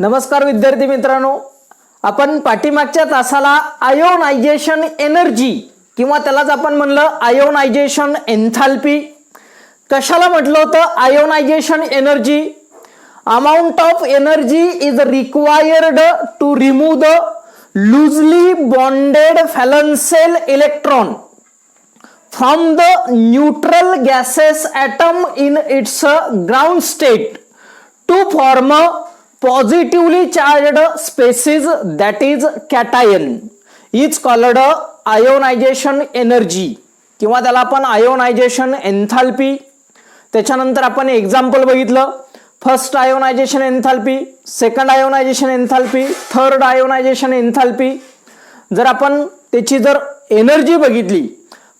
नमस्कार विद्यार्थी मित्रांनो, आपण पाठीमागच्या तासाला आयोनायझेशन एनर्जी किंवा त्यालाच आपण म्हणलं आयोनायझेशन एन्थाल्पी कशाला म्हटलं होतं. Ionization energy, amount of energy is required to remove the loosely bonded valential electron from the neutral gaseous atom in its ground state to form a positively charged species, that is cation, is called ionization energy किंवा त्याला आपण ionisation enthalpy. त्याच्यानंतर आपण example बघितलं. First ionisation enthalpy, second ionisation enthalpy, third ionisation enthalpy. जर आपण त्याची जर एनर्जी बघितली,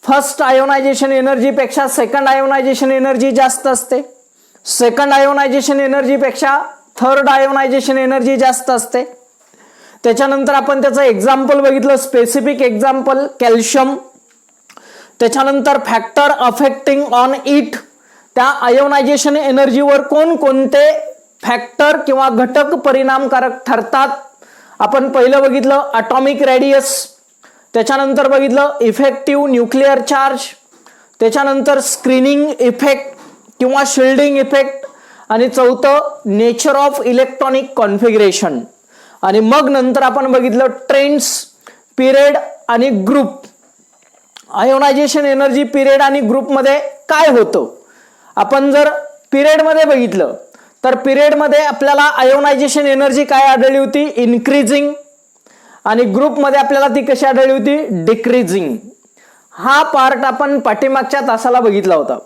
फर्स्ट आयोनायझेशन एनर्जी पेक्षा सेकंड आयोनायझेशन एनर्जी जास्त असते, सेकंड आयोनायझेशन एनर्जी पेक्षा थर्ड आयोनायझेशन एनर्जी जास्त असते. त्याच्यानंतर आपण त्याचं एक्झाम्पल बघितलं, स्पेसिफिक एक्झाम्पल कॅल्शियम. त्याच्यानंतर फॅक्टर अफेक्टिंग ऑन इट, त्या आयोनायझेशन एनर्जीवर कोणकोणते फॅक्टर किंवा घटक परिणामकारक ठरतात. आपण पहिलं बघितलं ॲटॉमिक रेडियस, त्याच्यानंतर बघितलं इफेक्टिव्ह न्यूक्लिअर चार्ज, त्याच्यानंतर स्क्रीनिंग इफेक्ट किंवा शिल्डिंग इफेक्ट, आणि चौथं नेचर ऑफ इलेक्ट्रॉनिक कॉन्फिगरेशन. आणि मग नंतर आपण बघितलं ट्रेंड्स, पिरियड आणि ग्रुप. आयोनायझेशन एनर्जी पिरियड आणि ग्रुपमध्ये काय होतं. आपण जर पिरियडमध्ये बघितलं तर पिरियडमध्ये आपल्याला आयोनायझेशन एनर्जी काय आढळली होती, इन्क्रीजिंग, आणि ग्रुपमध्ये आपल्याला ती कशी आढळली होती, डिक्रीजिंग. हा पार्ट आपण पाठीमागच्या तासाला बघितला होता.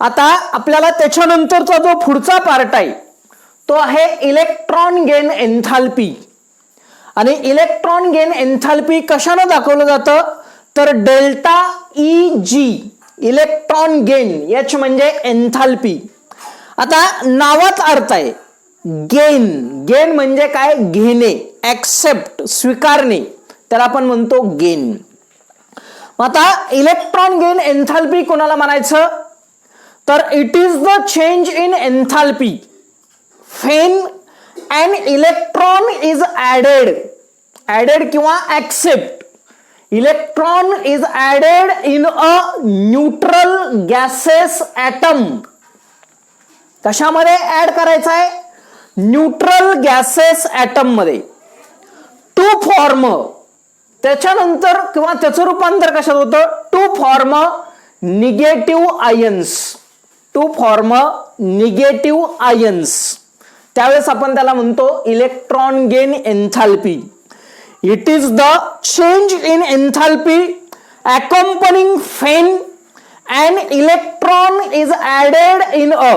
आता आपल्याला त्याच्यानंतरचा जो पुढचा पार्ट आहे तो आहे इलेक्ट्रॉन गेन एन्थाल्पी. आणि इलेक्ट्रॉन गेन एन्थाल्पी कशाने दाखवलं जातं तर डेल्टा ई जी, इलेक्ट्रॉन गेन. एच म्हणजे एन्थाल्पी. आता नावात अर्थ आहे गेन. गेन म्हणजे काय, घेणे, ऍक्सेप्ट, स्वीकारणे, त्याला आपण म्हणतो गेन. आता इलेक्ट्रॉन गेन एन्थाल्पी कोणाला म्हणायचं तर it is the change in enthalpy when an electron is added किंवा accept. Electron is added in a neutral gases atom. कशामध्ये ऍड करायचं आहे, न्यूट्रल गॅसेस ऍटम मध्ये, टू फॉर्म. त्याच्यानंतर किंवा त्याचं रूपांतर कशात होतं, to form negative ions, to form negative ions. त्यावेळेस आपण त्याला म्हणतो electron gain enthalpy. It is the change in enthalpy accompanying when an electron is added in a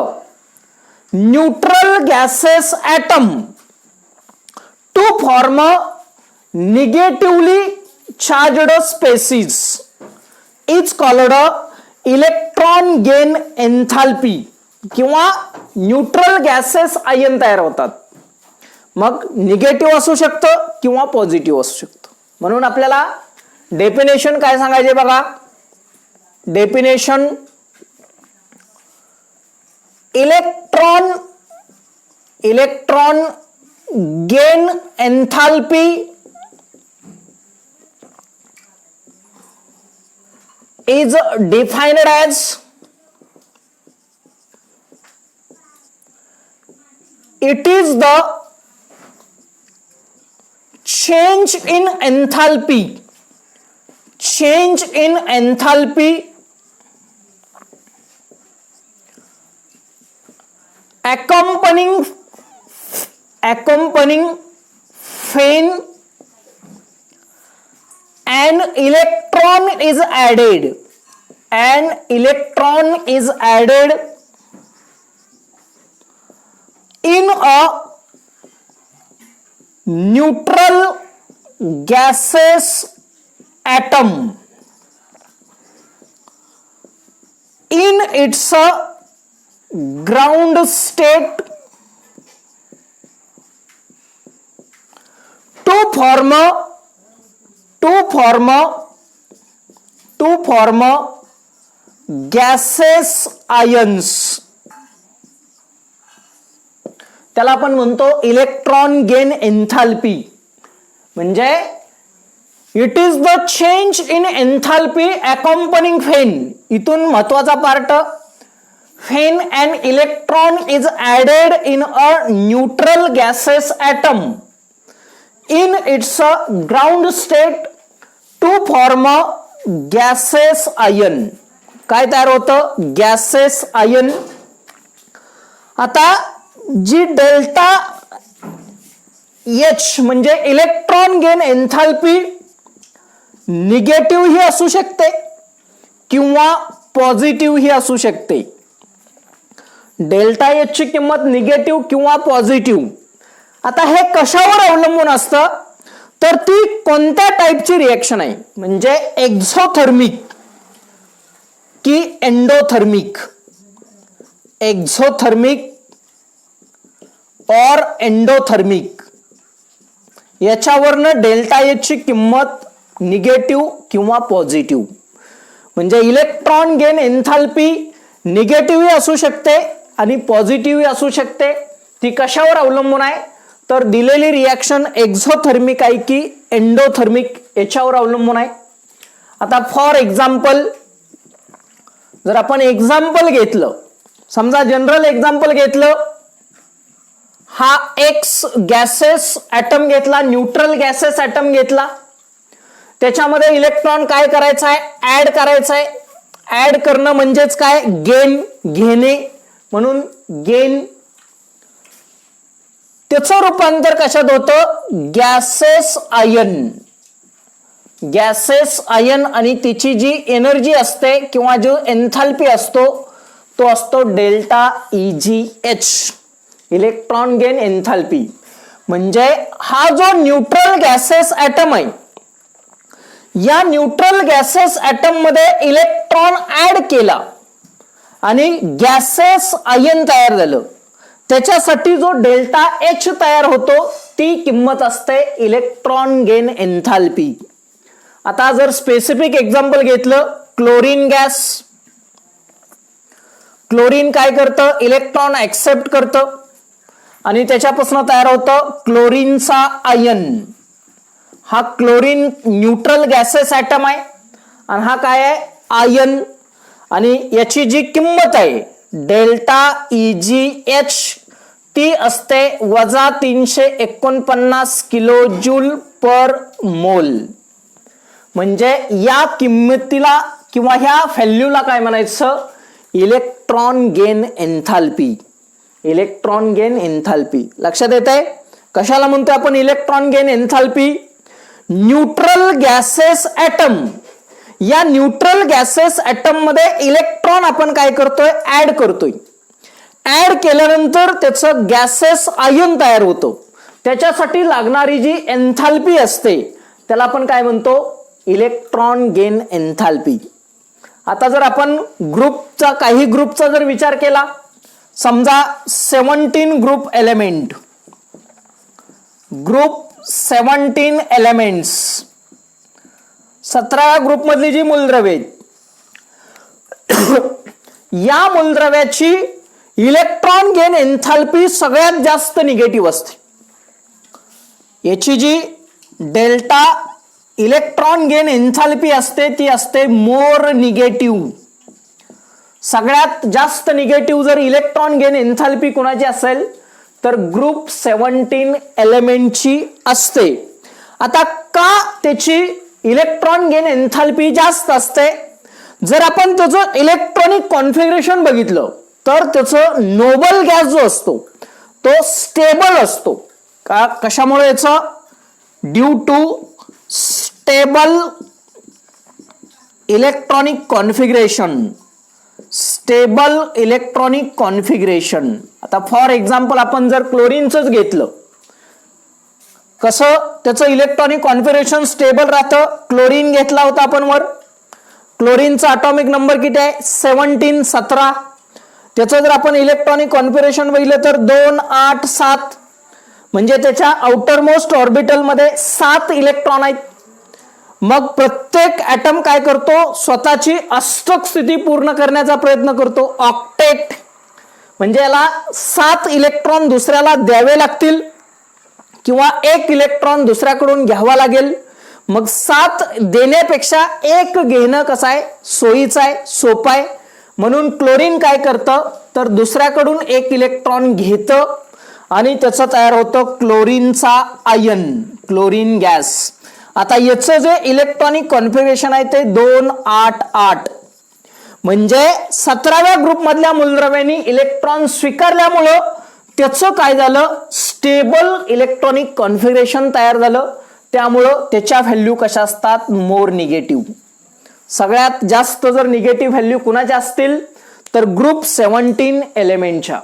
neutral gaseous atom to form a negatively charged species is called electron gain enthalpy. किंवा neutral gases ion तयार होतात. मग negative असू शकतं किंवा positive असू शकतं. म्हणून आपल्याला डेफिनेशन काय सांगायचे बघा. Definition, electron gain enthalpy is defined as it is the change in enthalpy accompanying when an electron is added in a neutral gaseous atom in its ground state to form gaseous ions. त्याला आपण म्हणतो electron gain enthalpy. म्हणजे it is the change in enthalpy accompanying when. इथून महत्वाचा part, when and electron is added in a neutral gases atom in its ground state to form a gaseous ion. काय तयार होतं? Gases ion. आता जी delta H म्हणजे electron gain enthalpy negative ही असू शकते किंवा पॉझिटिव्ह ही असू शकते. डेल्टा एच ची किंमत निगेटिव्ह किंवा पॉझिटिव्ह. आता हे कशावर अवलंबून असतं तर ती कोणत्या टाईपची रिएक्शन आहे, म्हणजे एक्झोथर्मिक की एंडोथर्मिक. एक्झोथर्मिक और एंडोथर्मिक याच्यावरनं डेल्टा एच ची किंमत निगेटिव्ह किंवा पॉझिटिव्ह. म्हणजे इलेक्ट्रॉन गेन एन्थाल्पी निगेटिव्ह असू शकते आणि पॉझिटिव्ह असू शकते. ती कशावर अवलंबून आहे तर दिलेली रिएक्शन एक्झोथर्मिक आहे की एंडोथर्मिक याच्यावर अवलंबून आहे. आता फॉर एक्झाम्पल जर आपण एक्झाम्पल घेतलं, समजा जनरल एक्झाम्पल घेतलं, हा एक्स गॅसेस ॲटम घेतला, न्यूट्रल गॅसेस ॲटम घेतला, त्याच्यामध्ये इलेक्ट्रॉन काय करायचा आहे? ऍड करायचा आहे. ऍड करणं म्हणजेच काय? गेन, घेणे. म्हणून गेन. त्याचं रूपांतर कशात होतं? Gases ion. गॅसेस आयन आणि तिची जी एनर्जी असते किंवा जो एन्थाल्पी असतो तो असतो delta EgH, electron gain enthalpy. म्हणजे हा जो न्यूट्रल गॅसेस ॲटम आहे, या न्यूट्रल गॅसेस ॲटम मध्ये इलेक्ट्रॉन ऍड केला आणि गॅसेस आयन तयार झालं, त्याच्यासाठी जो डेल्टा एच तयार होतो ती किंमत असते इलेक्ट्रॉन गेन एन्थाल्पी. आता जर स्पेसिफिक एक्झाम्पल घेतलं, क्लोरीन गॅस. क्लोरीन काय करतं? इलेक्ट्रॉन ऍक्सेप्ट करतं आणि त्याच्यापासून तयार होतं क्लोरीनचा आयन. हा क्लोरीन न्यूट्रल गॅसेस ॲटम आहे आणि हा काय आहे? आयन. आणि याची जी किंमत आहे डेल्टा EgH ती असते वजा 349 किलो जूल पर मोल. म्हणजे या किंमतीला किंवा ह्या व्हॅल्यूला काय म्हणायचं? Electron gain enthalpy. Electron gain enthalpy लक्षात येत आहे? कशाला म्हणतो आपण electron gain enthalpy? Neutral gases atom, या न्यूट्रल गॅसेस ॲटम मध्ये इलेक्ट्रॉन आपण काय करतोय? ऍड करतोय. ऍड केल्यानंतर त्याचं गॅसेस आयन तयार होतं. त्याच्यासाठी लागणारी जी एन्थाल्पी असते त्याला आपण काय म्हणतो? Electron gain enthalpy. आता जर आपण ग्रुपचा, काही ग्रुपचा जर विचार केला, समजा 17 group element, group 17 elements, 17 group मधली जी मूलद्रव्ये या मूलद्रव्याची इलेक्ट्रॉन गेन एन्थाल्पी सगळ्यात जास्त निगेटिव्ह असते. याची जी डेल्टा इलेक्ट्रॉन गेन एन्थाल्पी असते ती असते मोर निगेटिव्ह. सगळ्यात जास्त निगेटिव्ह जर इलेक्ट्रॉन गेन एन्थाल्पी कोणाची असेल तर ग्रुप 17 एलिमेंटची असते. आता का त्याची इलेक्ट्रॉन गेन एन्थाल्पी जास्त असते? जर आपण त्याचं इलेक्ट्रॉनिक कॉन्फिगरेशन बघितलं तर त्याचं नोबल गॅस जो असतो तो स्टेबल असतो. का? कशामुळे? याचं due to stable electronic configuration. Stable electronic configuration. आता फॉर एक्झाम्पल आपण जर क्लोरीनच घेतलं, कसं त्याचं इलेक्ट्रॉनिक कॉन्फिगरेशन स्टेबल राहतं. क्लोरीन घेतला होता आपण वर, क्लोरीनचा अटॉमिक नंबर किती आहे? 17, 17. त्याचं जर आपण इलेक्ट्रॉनिक कॉन्फिगरेशन बघितलं तर 2, 8, 7, म्हणजे त्याच्या आउटर मोस्ट ऑर्बिटल मध्ये 7 इलेक्ट्रॉन आहेत. मग प्रत्येक ॲटम काय करतो? स्वतःची अष्टक स्थिती पूर्ण करण्याचा प्रयत्न करतो. ऑक्टेट म्हणजे याला 7 इलेक्ट्रॉन दुसऱ्याला द्यावे लागतील किंवा 1 इलेक्ट्रॉन दुसऱ्याकडून घ्यावा लागेल. मग 7 देण्यापेक्षा 1 घेणं कसं आहे, सोयीचं आहे, सोपं आहे. म्हणून क्लोरीन काय करतं तर दुसऱ्याकडून 1 इलेक्ट्रॉन घेतं आणि त्याचं तयार होतं क्लोरीनचा आयन, क्लोरीन गॅस. आता याचं जे इलेक्ट्रॉनिक कॉन्फिगरेशन आहे ते 288, म्हणजे 17व्या ग्रुपमधल्या मूलद्रव्यांनी इलेक्ट्रॉन स्वीकारल्यामुळं त्याचं काय झालं, स्टेबल इलेक्ट्रॉनिक कॉन्फिगरेशन तयार झालं. त्यामुळं त्याच्या व्हॅल्यू कशा असतात, मोर निगेटिव्ह. सगळ्यात जास्त जर निगेटिव्ह व्हॅल्यू कुणाच्या असतील तर ग्रुप 17 एलिमेंटच्या.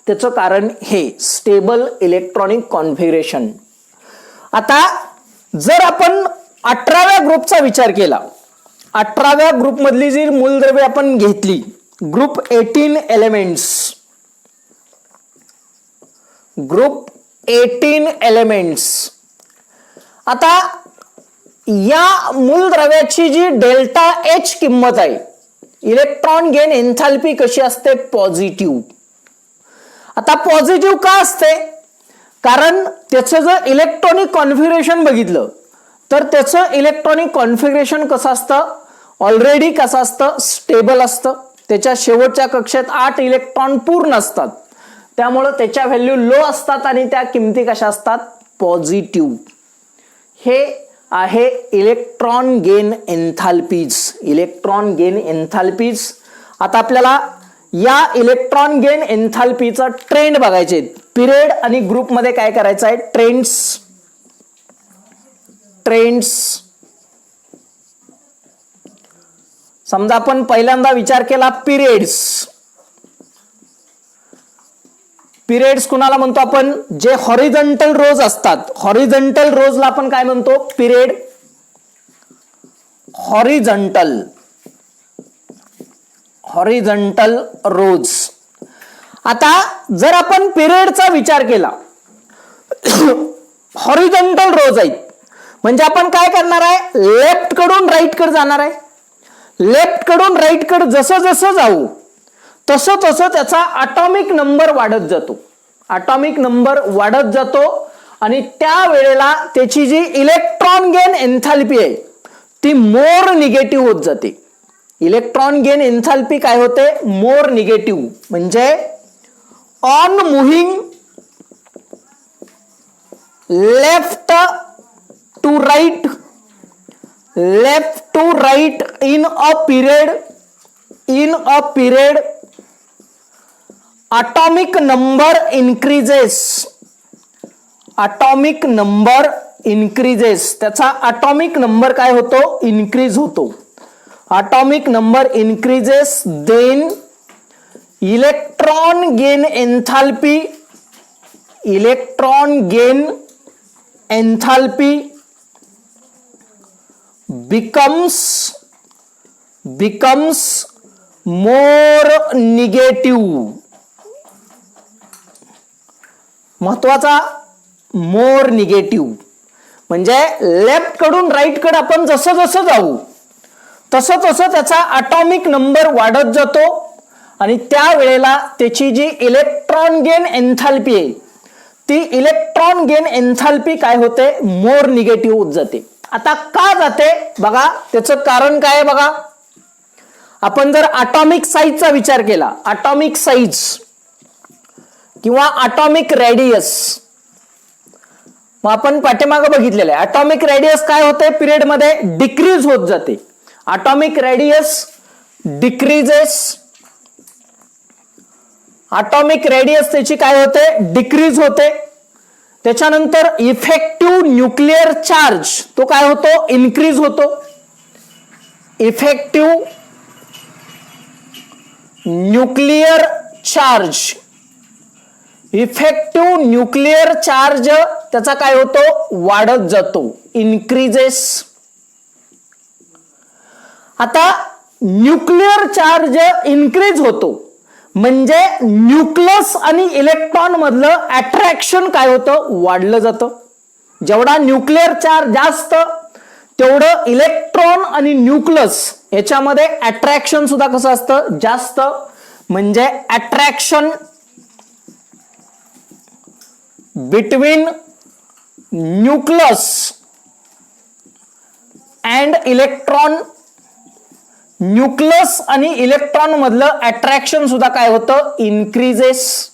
त्याचं कारण हे स्टेबल इलेक्ट्रॉनिक कॉन्फिगरेशन. आता जर आपण 18व्या ग्रुपचा विचार केला, 18व्या ग्रुप मधली जी मूलद्रव्ये आपण घेतली, ग्रुप 18 एलिमेंट्स, ग्रुप 18 एलिमेंट्स. आता या मूलद्रव्याची जी डेल्टा एच किंमत आहे, इलेक्ट्रॉन गेन एन्थाल्पी कशी असते, पॉझिटिव्ह. आता पॉझिटिव्ह का असते, कारण त्याचं जर इलेक्ट्रॉनिक कॉन्फिगरेशन बघितलं तर त्याचं इलेक्ट्रॉनिक कॉन्फिगरेशन कसं असतं, ऑलरेडी कसं असतं, स्टेबल असतं. त्याच्या शेवटच्या कक्षेत 8 इलेक्ट्रॉन पूर्ण असतात. त्यामुळं त्याच्या व्हॅल्यू लो असतात आणि त्या किमती कशा असतात, पॉझिटिव्ह. हे आहे इलेक्ट्रॉन गेन एन्थाल्पीज, इलेक्ट्रॉन गेन एन्थाल्पीज. आता आपल्याला या इलेक्ट्रॉन गेन एन्थाल्पीचा ट्रेंड बघायचे, पिरियड आणि ग्रुप मध्ये काय करायचं आहे, ट्रेंड्स. समजा आपण पहिल्यांदा विचार केला पिरियड्स. पिरियड्स कुणाला म्हणतो आपण, जे हॉरिझॉन्टल रोज असतात, हॉरिझॉन्टल रोजला आपण काय म्हणतो, पिरियड. हॉरिझॉन्टल रोज. आता जर आपण पिरियडचा विचार केला, हॉरिझॉन्टल रोज आहेत, म्हणजे आपण काय करणार आहे, लेफ्ट कडून राईट कडे जाणार आहे. लेफ्ट कडून राईट कडे जसं जसं जाऊ तसं तसं त्याचा ॲटॉमिक नंबर वाढत जातो, ॲटॉमिक नंबर वाढत जातो. आणि त्या वेळेला त्याची जी इलेक्ट्रॉन गेन एन्थाल्पी आहे ती मोर निगेटिव्ह होत जाते. इलेक्ट्रॉन गेन एन्थाल्पी काय होते, मोर निगेटिव्ह. म्हणजे on moving left to right, left to right in a period, atomic number increases, atomic number increases. त्याचा atomic number काय होतो, increase होतो. atomic number increases, then electron gain enthalpy, electron gain enthalpy becomes more negative. महत्वाचा, मोर negative. म्हणजे left कडून right कडे आपण जसं जसं जाऊ तसं तसं त्याचा ॲटॉमिक नंबर वाढत जातो आणि त्या वेळेला त्याची जी इलेक्ट्रॉन गेन एन्थाल्पी आहे ती इलेक्ट्रॉन गेन एन्थाल्पी काय होते, मोर निगेटिव्ह होत जाते. आता का जाते बघा, त्याचं कारण काय आहे बघा. आपण जर ॲटॉमिक साईजचा विचार केला, ॲटॉमिक साईज किंवा ॲटॉमिक रेडियस, मग आपण पाठीमागे बघितलेलं आहे. ॲटॉमिक रेडियस काय होते, पिरियड मध्ये डिक्रीज होत जाते. Atomic radius decreases, atomic radius त्याची काय होते, डिक्रीज होते. त्याच्यानंतर इफेक्टिव्ह न्यूक्लिअर चार्ज तो काय होतो, इन्क्रीज होतो. Effective nuclear charge, effective nuclear charge त्याचा काय होतो, वाढत जातो, इन्क्रीजेस. आता न्यूक्लिअर चार्ज इन्क्रीज होतो म्हणजे न्यूक्लियस आणि इलेक्ट्रॉन मधलं अट्रॅक्शन काय होतं, वाढलं जातं. जेवढा न्यूक्लिअर चार्ज जास्त तेवढं इलेक्ट्रॉन आणि न्यूक्लियस याच्यामध्ये अट्रॅक्शन सुद्धा कसं असतं, जास्त. म्हणजे attraction between nucleus and electron. Nucleus आणि इलेक्ट्रॉन मधलं अट्रॅक्शन सुद्धा काय होतं, इन्क्रीजेस.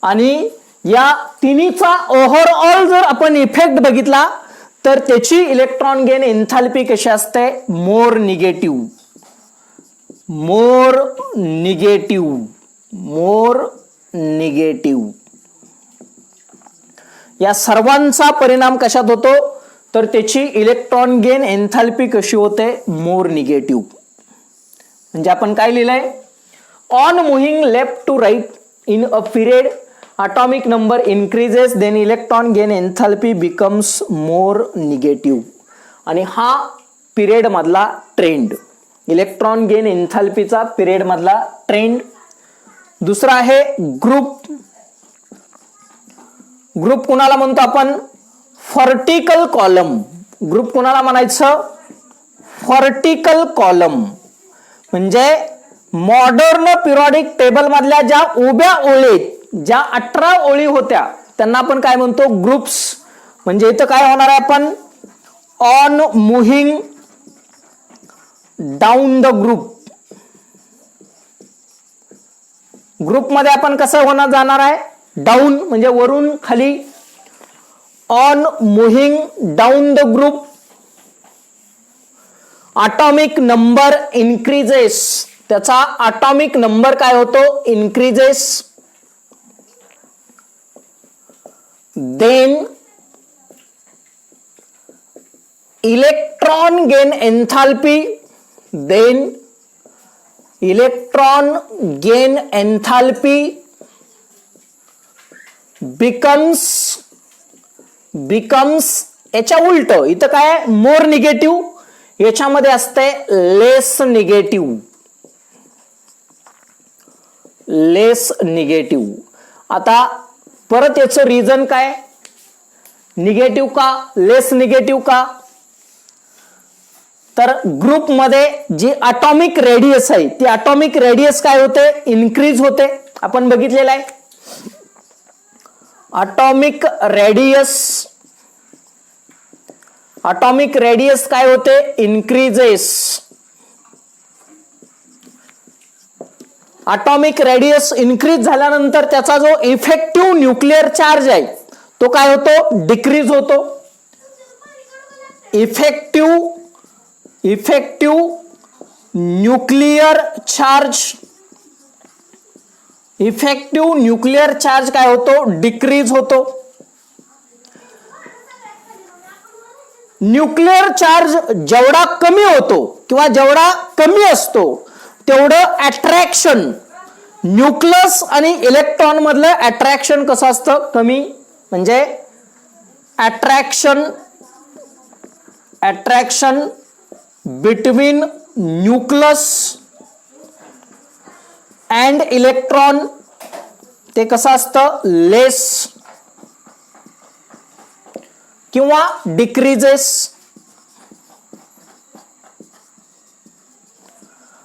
आणि या तिन्हीचा ओव्हरऑल जर आपण इफेक्ट बघितला तर त्याची इलेक्ट्रॉन गेन एन्थाल्पी कशी असते, मोर निगेटिव्ह. मोर निगेटिव्ह, मोर निगेटिव्ह. या सर्वांचा परिणाम कशात होतो, तर त्याची इलेक्ट्रॉन गेन एन्थाल्पी कशी होते, मोर निगेटिव्ह. म्हणजे आपण काय लिहिलंय, on moving left to right in a period atomic number increases then electron gain enthalpy becomes more negative. आणि हा पिरियड मधला ट्रेंड, इलेक्ट्रॉन गेन एन्थाल्पीचा पिरियड मधला ट्रेंड. दुसरा आहे ग्रुप. ग्रुप कुणाला म्हणतो आपण, व्हर्टिकल कॉलम. ग्रुप कुणाला म्हणायचं, व्हर्टिकल कॉलम. म्हणजे मॉडर्न पिरियडिक टेबल मधल्या ज्या उभ्या ओळीत ज्या 18 ओळी होत्या त्यांना आपण काय म्हणतो, ग्रुप्स. म्हणजे इथं काय होणार आहे, आपण on moving down the group. Group मध्ये आपण कसं होणार जाणार आहे, डाऊन म्हणजे वरून खाली. On moving down the group atomic number increases. त्याचा ॲटॉमिक नंबर काय होतो, increases. then electron gain enthalpy, then electron gain enthalpy becomes याच्या उलट इथं काय, मोर निगेटिव्ह. याच्यामध्ये असते लेस निगेटिव्ह, लेस निगेटिव्ह. आता परत याचं रिझन काय, निगेटिव्ह का, लेस निगेटिव्ह का, तर ग्रुप मध्ये जी ॲटॉमिक रेडियस आहे ती ॲटॉमिक रेडियस काय होते, इन्क्रीज होते. आपण बघितलेलं आहे ॲटॉमिक रेडियस काय होते, इन्क्रीजेस. ॲटॉमिक रेडियस इन्क्रीज झाल्यानंतर त्याचा जो इफेक्टिव्ह न्यूक्लिअर चार्ज आहे तो काय होतो, डिक्रीज होतो. इफेक्टिव्ह न्यूक्लिअर चार्ज काय होतो, डिक्रीज होतो. न्यूक्लिअर चार्ज जेवढा कमी होतो किंवा जेवढा कमी असतो तेवढं अट्रॅक्शन, न्यूक्लियस आणि इलेक्ट्रॉन मधलं अट्रॅक्शन कसं असतं, कमी. म्हणजे attraction between nucleus and electron ते कसं असतं, लेस किंवा डिक्रीजेस.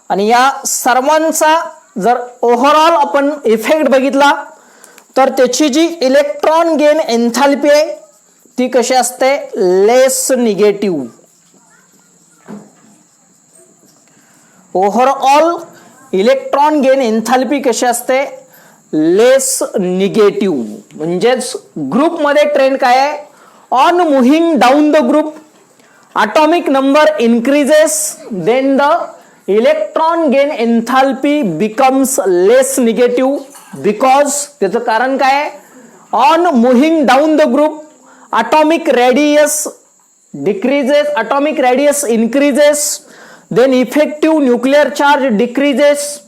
आणि या सर्वांचा जर ओव्हरऑल आपण इफेक्ट बघितला तर त्याची जी इलेक्ट्रॉन गेन एन्थाल्पी आहे ती कशी असते, less negative. Overall electron gain enthalpy कशी असते, लेस निगेटिव्ह. म्हणजेच ग्रुप मध्ये ट्रेंड काय आहे, on moving down the group atomic number increases then the electron gain enthalpy becomes less negative. Because त्याचं कारण काय आहे, on moving down the group atomic radius decreases, atomic radius increases, then effective nuclear charge decreases,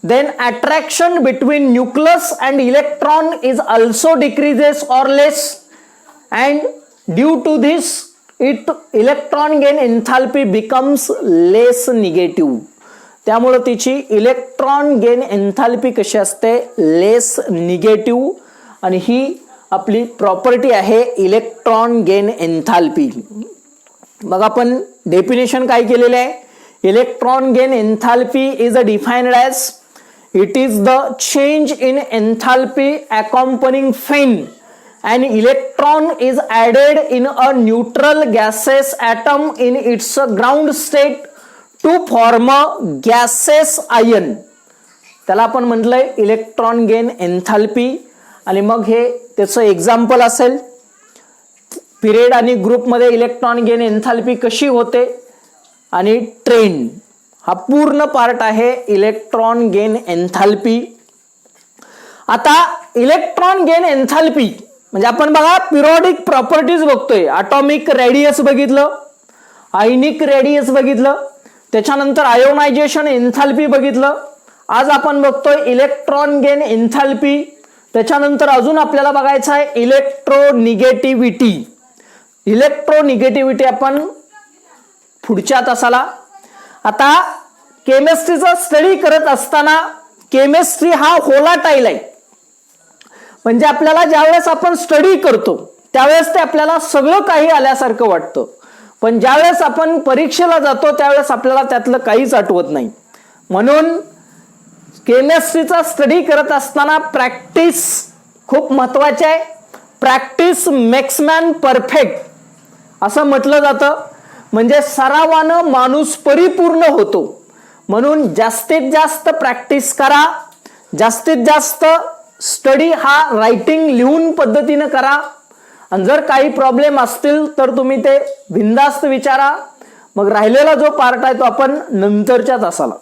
then attraction between nucleus and electron is also decreases or less, and due to this electron gain enthalpy becomes less negative. त्यामुळे तिची electron gain enthalpy कशी असते, less negative. आणि ही आपली property आहे electron gain enthalpy. मग आपण definition काय केलेले आहे, Electron gain enthalpy is defined as it is the change in enthalpy accompanying fin. An electron is added in a neutral gaseous atom in its ground state to form a gaseous ion. त्याला आपण म्हटलंय electron gain enthalpy. आणि मग हे त्याचं example असेल period आणि ग्रुपमध्ये इलेक्ट्रॉन गेन एन्थाल्पी कशी होते आणि ट्रेंड. हा पूर्ण पार्ट आहे इलेक्ट्रॉन गेन एन्थाल्पी. आता इलेक्ट्रॉन गेन एन्थाल्पी म्हणजे आपण बघा पिरियोडिक प्रॉपर्टीज बघतोय. ॲटॉमिक रेडियस बघितलं, आयनिक रेडियस बघितलं, त्याच्यानंतर आयोनायझेशन एन्थाल्पी बघितलं. आज आपण बघतोय इलेक्ट्रॉन गेन एन्थाल्पी. त्याच्यानंतर अजून आपल्याला बघायचं आहे इलेक्ट्रोनिगेटिव्हिटी. इलेक्ट्रोनिगेटिव्हिटी आपण पुढच्या तासाला. आता केमिस्ट्रीचा स्टडी करत असताना केमिस्ट्री हा होलाटाईल आहे. म्हणजे आपल्याला ज्यावेळेस आपण स्टडी करतो त्यावेळेस ते आपल्याला सगळं काही आल्यासारखं वाटतं, पण ज्यावेळेस आपण परीक्षेला जातो त्यावेळेस आपल्याला त्यातलं काहीच आठवत नाही. म्हणून केमिस्ट्रीचा स्टडी करत असताना प्रॅक्टिस खूप महत्वाची आहे. प्रॅक्टिस मेक्स मॅन परफेक्ट असं म्हटलं जातं. म्हणजे सरावानं माणूस परिपूर्ण होतो. म्हणून जास्तीत जास्त प्रॅक्टिस करा. जास्तीत जास्त स्टडी हा रायटिंग लिहून पद्धतीनं करा. आणि जर काही प्रॉब्लेम असतील तर तुम्ही ते बिनधास्त विचारा. मग राहिलेला जो पार्ट आहे तो आपण नंतरच्या तासाला